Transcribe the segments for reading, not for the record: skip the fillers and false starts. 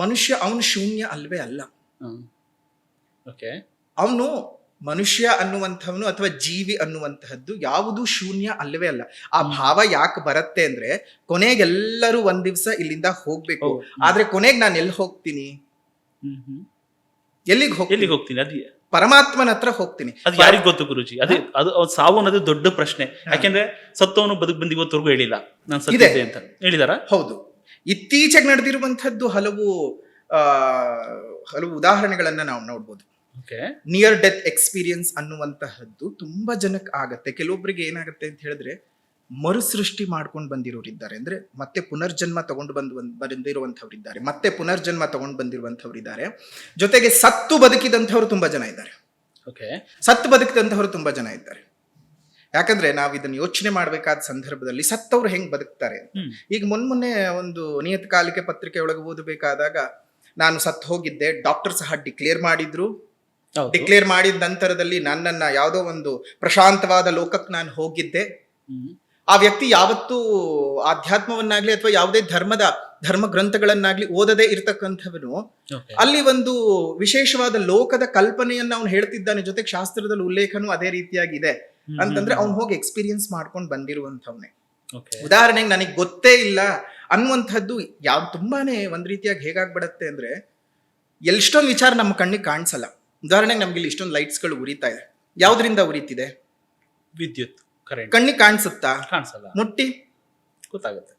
ಮನುಷ್ಯ ಅವನು ಶೂನ್ಯ ಅಲ್ವೇ ಅಲ್ಲ. ಓಕೆ. ಅವನು ಮನುಷ್ಯ ಅನ್ನುವಂಥವನು ಅಥವಾ ಜೀವಿ ಅನ್ನುವಂತಹದ್ದು ಯಾವುದು ಶೂನ್ಯ ಅಲ್ಲವೇ ಅಲ್ಲ. ಆ ಭಾವ ಯಾಕೆ ಬರುತ್ತೆ ಅಂದ್ರೆ, ಕೊನೆಗೆಲ್ಲರೂ ಒಂದ್ ದಿವ್ಸ ಇಲ್ಲಿಂದ ಹೋಗ್ಬೇಕು. ಆದ್ರೆ ಕೊನೆಗೆ ನಾನು ಎಲ್ಲಿ ಹೋಗ್ತೀನಿ? ಎಲ್ಲಿಗೆ ಹೋಗ್ತೀನಿ? ಅದು ಪರಮಾತ್ಮನ ಹತ್ರ ಹೋಗ್ತೀನಿ. ಅದು ಯಾರಿಗ್ ಗೊತ್ತು ಗುರುಜಿ? ಅದು ಸಾವು ಅನ್ನೋದು ದೊಡ್ಡ ಪ್ರಶ್ನೆ. ಯಾಕೆಂದ್ರೆ ಸತ್ತವನು ಬದುಕು ಬಂದು ಇವತ್ತವರೆಗೂ ಹೇಳಿಲ್ಲ ನಾನು ಸತ್ತಿದ್ದೆ ಅಂತ. ಹೇಳಿದಾರ? ಹೌದು. ಇತ್ತೀಚೆಗೆ ನಡೆದಿರುವಂತಹದ್ದು ಹಲವು ಉದಾಹರಣೆಗಳನ್ನ ನಾವು ನೋಡ್ಬೋದು. ನಿಯರ್ ಡೆತ್ ಎಕ್ಸ್ಪೀರಿಯನ್ಸ್ ಅನ್ನುವಂತಹದ್ದು ತುಂಬಾ ಜನಕ್ಕೆ ಆಗತ್ತೆ. ಕೆಲವೊಬ್ಬರಿಗೆ ಏನಾಗುತ್ತೆ ಅಂತ ಹೇಳಿದ್ರೆ, ಮರುಸೃಷ್ಟಿ ಮಾಡ್ಕೊಂಡು ಬಂದಿರೋರಿದ್ದಾರೆ. ಅಂದ್ರೆ ಮತ್ತೆ ಪುನರ್ಜನ್ಮ ತಗೊಂಡು ಬಂದಿರುವಂತವ್ರಿದ್ದಾರೆ, ಮತ್ತೆ ಪುನರ್ಜನ್ಮ ತಗೊಂಡು ಬಂದಿರುವಂತವ್ರಿದ್ದಾರೆ. ಜೊತೆಗೆ ಸತ್ತು ಬದುಕಿದಂಥವ್ರು ತುಂಬಾ ಜನ ಇದ್ದಾರೆ. ಸತ್ತು ಬದುಕಿದಂಥವ್ರು ತುಂಬಾ ಜನ ಇದ್ದಾರೆ. ಯಾಕಂದ್ರೆ ನಾವು ಇದನ್ನ ಯೋಚನೆ ಮಾಡ್ಬೇಕಾದ ಸಂದರ್ಭದಲ್ಲಿ ಸತ್ತವ್ರು ಹೆಂಗ್ ಬದುಕ್ತಾರೆ. ಈಗ ಮೊನ್ನೆ ಒಂದು ನಿಯತಕಾಲಿಕೆ ಪತ್ರಿಕೆ ಒಳಗೆ ಓದಬೇಕಾದಾಗ, ನಾನು ಸತ್ತು ಹೋಗಿದ್ದೆ, ಡಾಕ್ಟರ್ ಸಹ ಡಿಕ್ಲೇರ್ ಮಾಡಿದ್ರು. ಡಿಕ್ಲೇರ್ ಮಾಡಿದ ನಂತರದಲ್ಲಿ ನನ್ನನ್ನ ಯಾವುದೋ ಒಂದು ಪ್ರಶಾಂತವಾದ ಲೋಕಕ್ಕೆ ನಾನು ಹೋಗಿದ್ದೆ. ಆ ವ್ಯಕ್ತಿ ಯಾವತ್ತೂ ಆಧ್ಯಾತ್ಮವನ್ನಾಗ್ಲಿ ಅಥವಾ ಯಾವುದೇ ಧರ್ಮ ಗ್ರಂಥಗಳನ್ನಾಗ್ಲಿ ಓದದೇ ಇರ್ತಕ್ಕಂಥವನು ಅಲ್ಲಿ ಒಂದು ವಿಶೇಷವಾದ ಲೋಕದ ಕಲ್ಪನೆಯನ್ನ ಅವನು ಹೇಳ್ತಿದ್ದಾನೆ. ಜೊತೆಗೆ ಶಾಸ್ತ್ರದಲ್ಲಿ ಉಲ್ಲೇಖನೂ ಅದೇ ರೀತಿಯಾಗಿದೆ ಅಂತಂದ್ರೆ ಅವ್ನು ಹೋಗಿ ಎಕ್ಸ್ಪೀರಿಯನ್ಸ್ ಮಾಡ್ಕೊಂಡು ಬಂದಿರುವಂಥವ್ನೆ. ಉದಾಹರಣೆಗೆ ನನಗೆ ಗೊತ್ತೇ ಇಲ್ಲ ಅನ್ನುವಂಥದ್ದು ಯಾವ್ದು ತುಂಬಾನೇ ಒಂದ್ ರೀತಿಯಾಗಿ ಹೇಗಾಗ್ಬಿಡತ್ತೆ ಅಂದ್ರೆ, ಎಷ್ಟೊಂದು ವಿಚಾರ ನಮ್ಮ ಕಣ್ಣಿಗೆ ಕಾಣಿಸಲ್ಲ. ಉದಾಹರಣೆಗೆ ನಮ್ಗೆ ಇಲ್ಲಿ ಇಷ್ಟೊಂದು ಲೈಟ್ಸ್ಗಳು ಉರಿತಾ ಇದೆ. ಯಾವ್ದ್ರಿಂದ ಉರಿತಿದೆ? ವಿದ್ಯುತ್, ಕಣ್ಣಿಗೆ ಕಾಣಿಸುತ್ತಾ? ಕಾಣಿಸಲ್ಲ. ಮುಟ್ಟಿ ಗೊತ್ತಾಗುತ್ತೆ.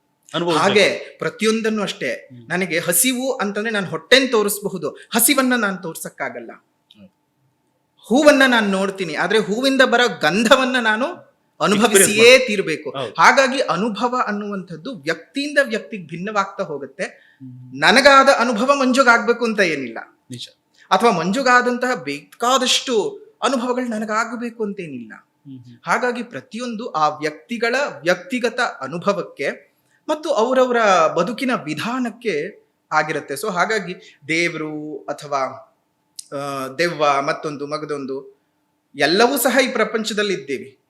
ಹಾಗೆ ಪ್ರತಿಯೊಂದನ್ನು ಅಷ್ಟೇ. ನನಗೆ ಹಸಿವು ಅಂತಂದ್ರೆ ನಾನು ಹೊಟ್ಟೆನ್ ತೋರಿಸಬಹುದು, ಹಸಿವನ್ನ ನಾನು ತೋರ್ಸಕ್ಕಾಗಲ್ಲ. ಹೂವನ್ನ ನಾನು ನೋಡ್ತೀನಿ, ಆದ್ರೆ ಹೂವಿಂದ ಬರೋ ಗಂಧವನ್ನ ನಾನು ಅನುಭವಿಸಿಯೇ ತೀರ್ಬೇಕು. ಹಾಗಾಗಿ ಅನುಭವ ಅನ್ನುವಂಥದ್ದು ವ್ಯಕ್ತಿಯಿಂದ ವ್ಯಕ್ತಿಗೆ ಭಿನ್ನವಾಗ್ತಾ ಹೋಗುತ್ತೆ. ನನಗಾದ ಅನುಭವ ಮಂಜುಗಾಗ್ಬೇಕು ಅಂತ ಏನಿಲ್ಲ, ಅಥವಾ ಮಂಜುಗಾದಂತಹ ಬೇಕಾದಷ್ಟು ಅನುಭವಗಳು ನನಗಾಗಬೇಕು ಅಂತೇನಿಲ್ಲ. ಹಾಗಾಗಿ ಪ್ರತಿಯೊಂದು ಆ ವ್ಯಕ್ತಿಗಳ ವ್ಯಕ್ತಿಗತ ಅನುಭವಕ್ಕೆ ಮತ್ತು ಅವರವರ ಬದುಕಿನ ವಿಧಾನಕ್ಕೆ ಆಗಿರುತ್ತೆ. ಸೊ ಹಾಗಾಗಿ ದೇವರು ಅಥವಾ ದೆವ್ವ, ಮತ್ತೊಂದು ಮಗದೊಂದು, ಎಲ್ಲವೂ ಸಹ ಈ ಪ್ರಪಂಚದಲ್ಲಿ ಇದ್ದೇವೆ.